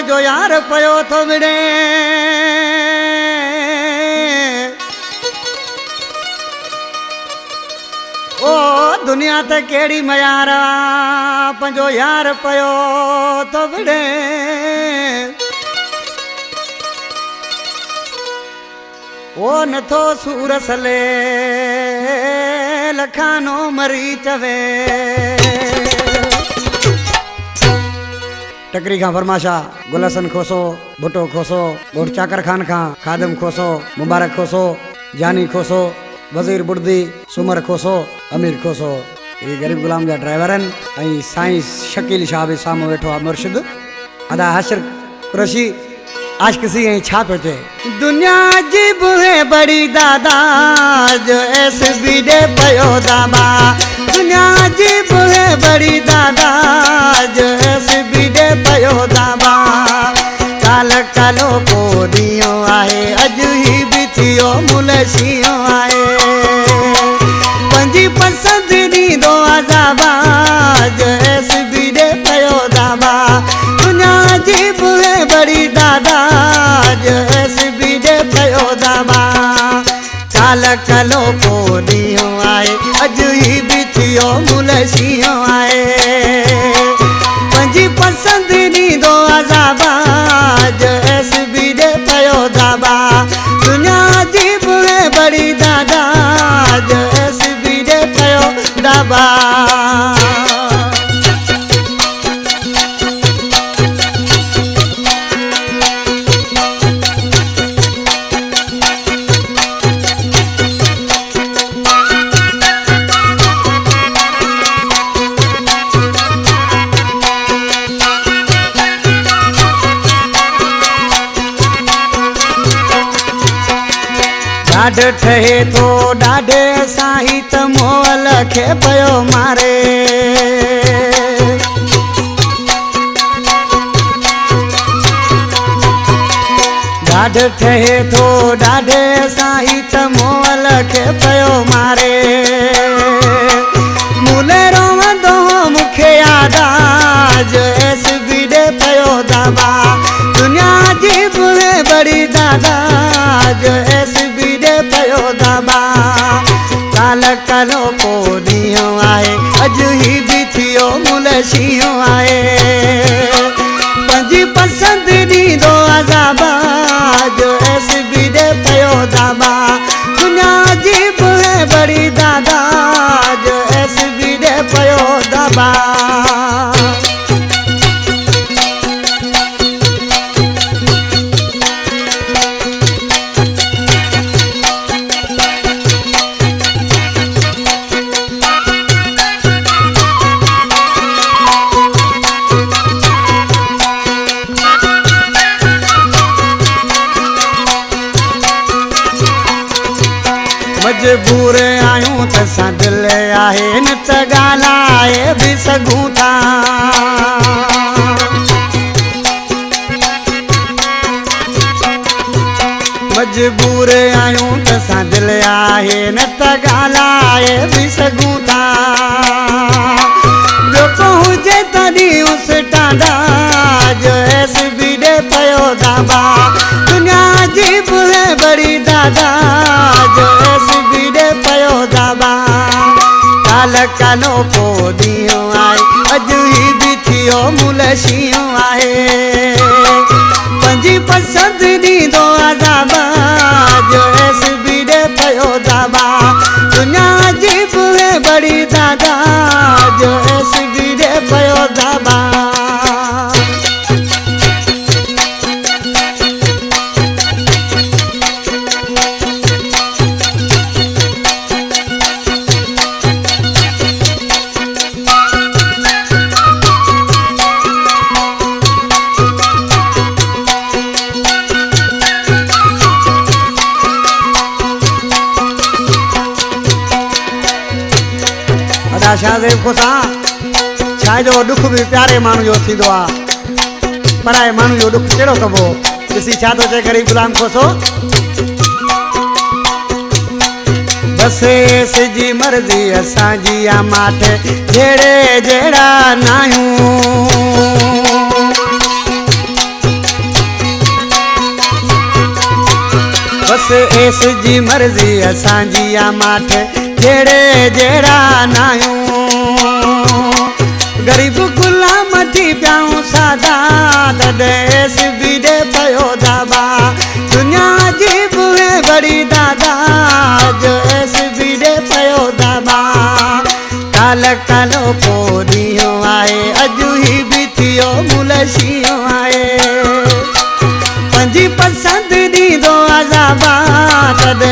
पंजो यार पयो थो विड़े ओ दुनिया ते केड़ी मयारा पंजो यार पयो थो विड़े ओ नथो सूर सले लखानो मरी चवे टकरी खां फरमाशा गुलसन खोसो भुट्टो खोसो गोड़ चाकर खान खां खादम खोसो मुबारक खोसो जानी खोसो वजीर बुर्दी सुमर खोसो अमीर खोसो ये गरीब गुलाम जा ड्राइवर हैं साईं शकील शाह भी सामो वेठो आ मुर्शिद अदा हशर कुरैशी आज किसी छा पे चे दुनिया जी बुहे बड़ी दादा जो ऐस बीडे पयो दाबा दुनिया जी बुहे बड़ी दादा जो ऐस बीडे पयो दाबा काल कालो को दियो आए अज ही भी थियो मुलशियो आए पंजी पसंद दी दो आजाबा जो ऐस बीडे पयो दाबा दुनिया जी बुहे बड़ी दादा जो ऐस बीडे पयो दाबा काल कालो को दियो आए अज ही भी थियो मुलशियो आए पंजी पसंद दी दो आजाबा जो ऐस बीडे पयो दाबा दुनिया जी बुहे बड़ी दादा जो ऐस बीडे पयो दाबा ॾाढ ठहे थो ॾाढे साईं त मोल खे पयो मारे ॾाढ ठहे थो ॾाढे साईं त मोल खे पयो मारे मूले रोवंदो मूंखे यादि जो ऐस बीडे पयो दाबा दुनिया जी बुहे बड़ी दादा जो ऐस पयो दाबा काल कालो को दियो आए अज ही भी थियो मुलशियो आए पंजी पसंद दी दो आजाबा जो ऐस बीडे पयो दाबा दुनिया जी बुहे बड़ी दादा जो ऐस बीडे पयो दाबा मजबूर आयूं त सां दिल आहे न त ॻाल्हाए बि सघूं था मजबूर आयूं त सां दिल आहे न त ॻाल्हाए बि सघूं था ॿियो को हुजे तॾहिं उस टांडा जो ऐस बीडे पयो दाबा दुनिया जी बुहे बड़ी दादा जो ऐस बीडे पयो दाबा काल कालो को दियो आए अज ही भी थियो मुलशियो आए पंजी पसंद दी दो आजाबा जो ऐस बीडे पयो दाबा दुनिया जी बुहे बड़ी दादा जो ऐस बीडे पयो दाबा शाहदेव खोसा छाए जो दुख भी प्यारे मानू जो थींदो आ पराए मानू जो दुख केड़ो कबो किसी छा तो चे गरीब गुलाम खोसो बसे सिजी मर्जी असांजी आ माथे जेड़े जेड़ा नायूं एस जी मर्जी असांजी आ माठ जेड़े जेड़ा नायूं गरीब गुलाम थी प्याऊं सादा तदेस बीडे पयो दाबा दुनिया अजीब है बड़ी दादा जो एस बीडे पयो दाबा काल कालो पोरियो आए अजू ही भी थियो मुलशियो आए पंजी पसंद दी दो अजाबा तदे